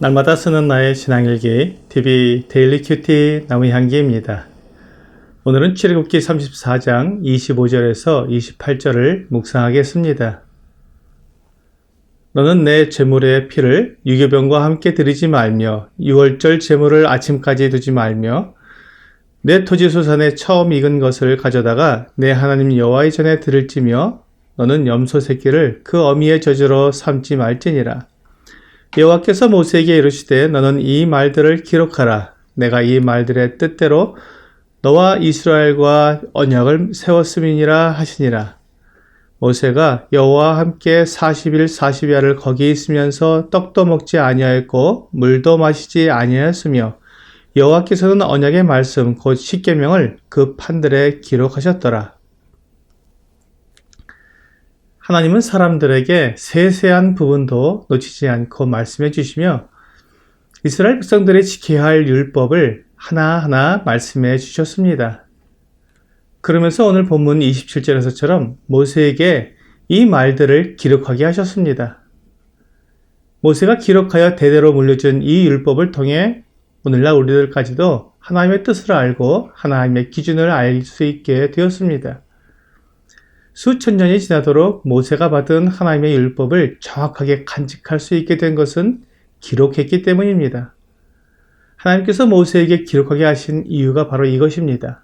날마다 쓰는 나의 신앙일기 TV 데일리 큐티 나무향기입니다. 오늘은 출애굽기 34장 25절에서 28절을 묵상하겠습니다. 너는 내 제물의 피를 유교병과 함께 드리지 말며 유월절 제물을 아침까지 두지 말며 내 토지 소산에 처음 익은 것을 가져다가 내 하나님 여호와의 전에 드릴지며 너는 염소 새끼를 그 어미의 젖으로 삼지 말지니라. 여호와께서 모세에게 이르시되 너는 이 말들을 기록하라. 내가 이 말들의 뜻대로 너와 이스라엘과 언약을 세웠음이니라 하시니라. 모세가 여호와와 함께 40일 40야를 거기 있으면서 떡도 먹지 아니하였고 물도 마시지 아니하였으며 여호와께서는 언약의 말씀 곧 십계명을 그 판들에 기록하셨더라. 하나님은 사람들에게 세세한 부분도 놓치지 않고 말씀해 주시며 이스라엘 백성들이 지켜야 할 율법을 하나하나 말씀해 주셨습니다. 그러면서 오늘 본문 27절에서처럼 모세에게 이 말들을 기록하게 하셨습니다. 모세가 기록하여 대대로 물려준 이 율법을 통해 오늘날 우리들까지도 하나님의 뜻을 알고 하나님의 기준을 알 수 있게 되었습니다. 수천 년이 지나도록 모세가 받은 하나님의 율법을 정확하게 간직할 수 있게 된 것은 기록했기 때문입니다. 하나님께서 모세에게 기록하게 하신 이유가 바로 이것입니다.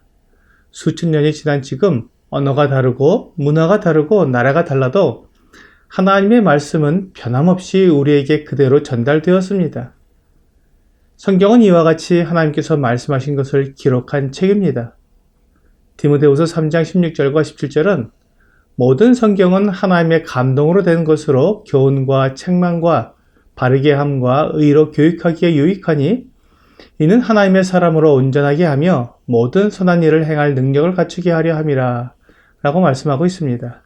수천 년이 지난 지금 언어가 다르고 문화가 다르고 나라가 달라도 하나님의 말씀은 변함없이 우리에게 그대로 전달되었습니다. 성경은 이와 같이 하나님께서 말씀하신 것을 기록한 책입니다. 디모데후서 3장 16절과 17절은 모든 성경은 하나님의 감동으로 된 것으로 교훈과 책망과 바르게 함과 의로 교육하기에 유익하니 이는 하나님의 사람으로 온전하게 하며 모든 선한 일을 행할 능력을 갖추게 하려 함이라 라고 말씀하고 있습니다.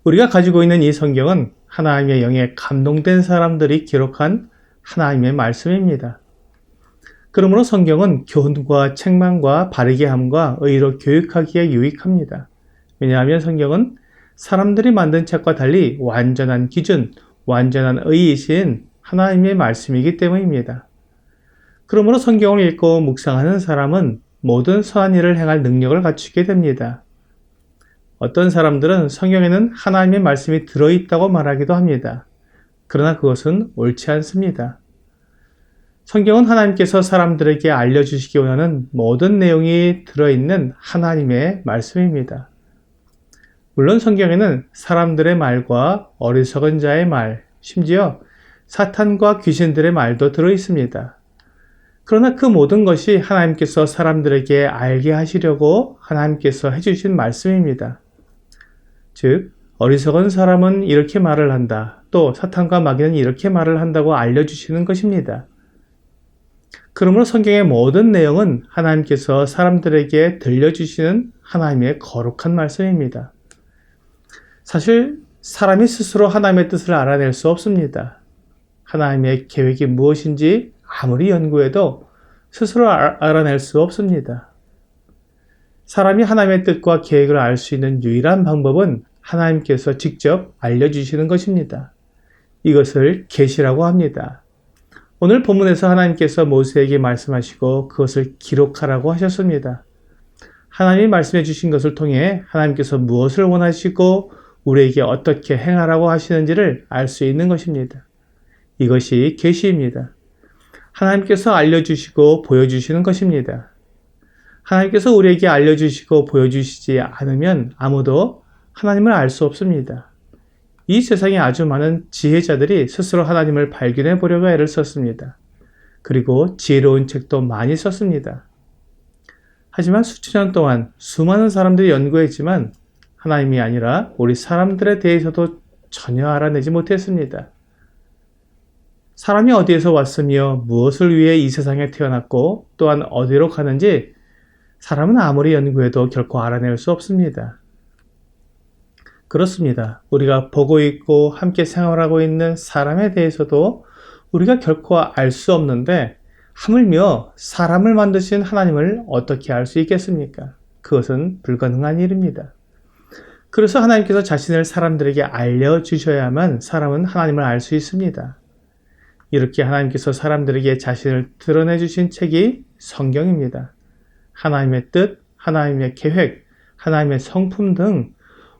우리가 가지고 있는 이 성경은 하나님의 영에 감동된 사람들이 기록한 하나님의 말씀입니다. 그러므로 성경은 교훈과 책망과 바르게 함과 의로 교육하기에 유익합니다. 왜냐하면 성경은 사람들이 만든 책과 달리 완전한 기준, 완전한 의이신 하나님의 말씀이기 때문입니다. 그러므로 성경을 읽고 묵상하는 사람은 모든 선한 일을 행할 능력을 갖추게 됩니다. 어떤 사람들은 성경에는 하나님의 말씀이 들어있다고 말하기도 합니다. 그러나 그것은 옳지 않습니다. 성경은 하나님께서 사람들에게 알려주시기 원하는 모든 내용이 들어있는 하나님의 말씀입니다. 물론 성경에는 사람들의 말과 어리석은 자의 말, 심지어 사탄과 귀신들의 말도 들어있습니다. 그러나 그 모든 것이 하나님께서 사람들에게 알게 하시려고 하나님께서 해주신 말씀입니다. 즉, 어리석은 사람은 이렇게 말을 한다. 또 사탄과 마귀는 이렇게 말을 한다고 알려주시는 것입니다. 그러므로 성경의 모든 내용은 하나님께서 사람들에게 들려주시는 하나님의 거룩한 말씀입니다. 사실 사람이 스스로 하나님의 뜻을 알아낼 수 없습니다. 하나님의 계획이 무엇인지 아무리 연구해도 스스로 알아낼 수 없습니다. 사람이 하나님의 뜻과 계획을 알 수 있는 유일한 방법은 하나님께서 직접 알려주시는 것입니다. 이것을 계시라고 합니다. 오늘 본문에서 하나님께서 모세에게 말씀하시고 그것을 기록하라고 하셨습니다. 하나님이 말씀해 주신 것을 통해 하나님께서 무엇을 원하시고 우리에게 어떻게 행하라고 하시는지를 알 수 있는 것입니다. 이것이 계시입니다. 하나님께서 알려주시고 보여주시는 것입니다. 하나님께서 우리에게 알려주시고 보여주시지 않으면 아무도 하나님을 알 수 없습니다. 이 세상에 아주 많은 지혜자들이 스스로 하나님을 발견해 보려고 애를 썼습니다. 그리고 지혜로운 책도 많이 썼습니다. 하지만 수천 년 동안 수많은 사람들이 연구했지만 하나님이 아니라 우리 사람들에 대해서도 전혀 알아내지 못했습니다. 사람이 어디에서 왔으며 무엇을 위해 이 세상에 태어났고 또한 어디로 가는지 사람은 아무리 연구해도 결코 알아낼 수 없습니다. 그렇습니다. 우리가 보고 있고 함께 생활하고 있는 사람에 대해서도 우리가 결코 알 수 없는데 하물며 사람을 만드신 하나님을 어떻게 알 수 있겠습니까? 그것은 불가능한 일입니다. 그래서 하나님께서 자신을 사람들에게 알려주셔야만 사람은 하나님을 알 수 있습니다. 이렇게 하나님께서 사람들에게 자신을 드러내 주신 책이 성경입니다. 하나님의 뜻, 하나님의 계획, 하나님의 성품 등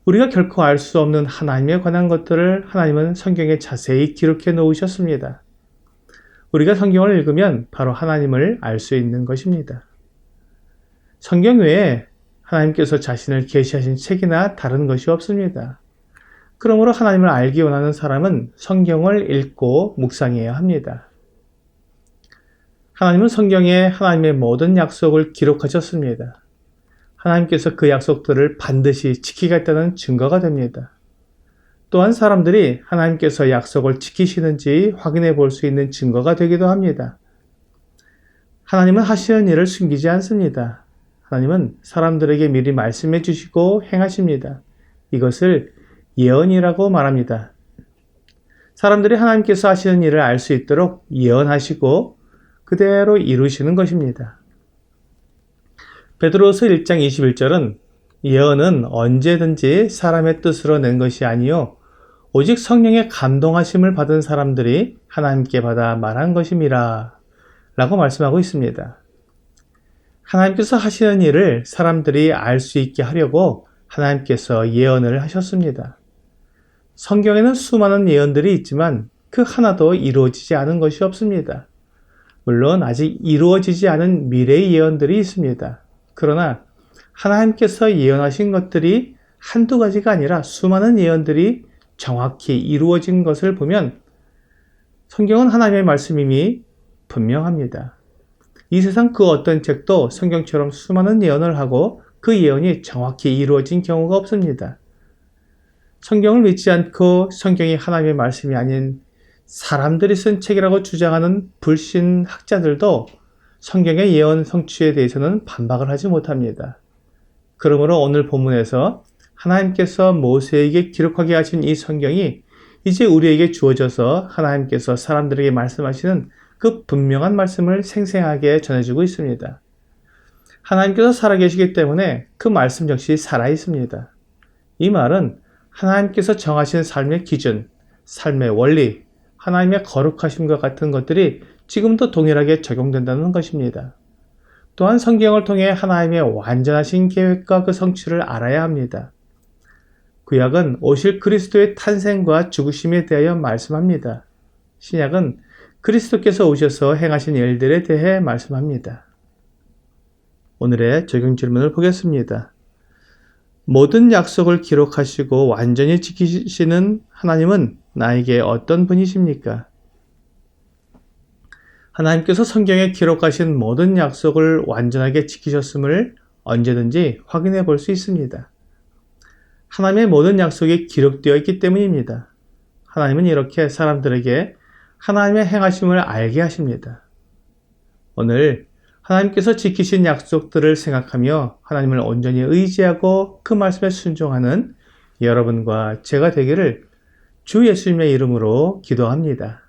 우리가 결코 알 수 없는 하나님에 관한 것들을 하나님은 성경에 자세히 기록해 놓으셨습니다. 우리가 성경을 읽으면 바로 하나님을 알 수 있는 것입니다. 성경 외에 하나님께서 자신을 계시하신 책이나 다른 것이 없습니다. 그러므로 하나님을 알기 원하는 사람은 성경을 읽고 묵상해야 합니다. 하나님은 성경에 하나님의 모든 약속을 기록하셨습니다. 하나님께서 그 약속들을 반드시 지키겠다는 증거가 됩니다. 또한 사람들이 하나님께서 약속을 지키시는지 확인해 볼 수 있는 증거가 되기도 합니다. 하나님은 하시는 일을 숨기지 않습니다. 하나님은 사람들에게 미리 말씀해 주시고 행하십니다. 이것을 예언이라고 말합니다. 사람들이 하나님께서 하시는 일을 알 수 있도록 예언하시고 그대로 이루시는 것입니다. 베드로서 1장 21절은 예언은 언제든지 사람의 뜻으로 낸 것이 아니요 오직 성령의 감동하심을 받은 사람들이 하나님께 받아 말한 것임이라 라고 말씀하고 있습니다. 하나님께서 하시는 일을 사람들이 알 수 있게 하려고 하나님께서 예언을 하셨습니다. 성경에는 수많은 예언들이 있지만 그 하나도 이루어지지 않은 것이 없습니다. 물론 아직 이루어지지 않은 미래의 예언들이 있습니다. 그러나 하나님께서 예언하신 것들이 한두 가지가 아니라 수많은 예언들이 정확히 이루어진 것을 보면 성경은 하나님의 말씀임이 분명합니다. 이 세상 그 어떤 책도 성경처럼 수많은 예언을 하고 그 예언이 정확히 이루어진 경우가 없습니다. 성경을 믿지 않고 성경이 하나님의 말씀이 아닌 사람들이 쓴 책이라고 주장하는 불신학자들도 성경의 예언 성취에 대해서는 반박을 하지 못합니다. 그러므로 오늘 본문에서 하나님께서 모세에게 기록하게 하신 이 성경이 이제 우리에게 주어져서 하나님께서 사람들에게 말씀하시는 그 분명한 말씀을 생생하게 전해주고 있습니다. 하나님께서 살아계시기 때문에 그 말씀 역시 살아있습니다. 이 말은 하나님께서 정하신 삶의 기준, 삶의 원리, 하나님의 거룩하심과 같은 것들이 지금도 동일하게 적용된다는 것입니다. 또한 성경을 통해 하나님의 완전하신 계획과 그 성취를 알아야 합니다. 구약은 오실 그리스도의 탄생과 죽으심에 대하여 말씀합니다. 신약은 그리스도께서 오셔서 행하신 일들에 대해 말씀합니다. 오늘의 적용 질문을 보겠습니다. 모든 약속을 기록하시고 완전히 지키시는 하나님은 나에게 어떤 분이십니까? 하나님께서 성경에 기록하신 모든 약속을 완전하게 지키셨음을 언제든지 확인해 볼 수 있습니다. 하나님의 모든 약속이 기록되어 있기 때문입니다. 하나님은 이렇게 사람들에게 하나님의 행하심을 알게 하십니다. 오늘 하나님께서 지키신 약속들을 생각하며 하나님을 온전히 의지하고 그 말씀에 순종하는 여러분과 제가 되기를 주 예수님의 이름으로 기도합니다.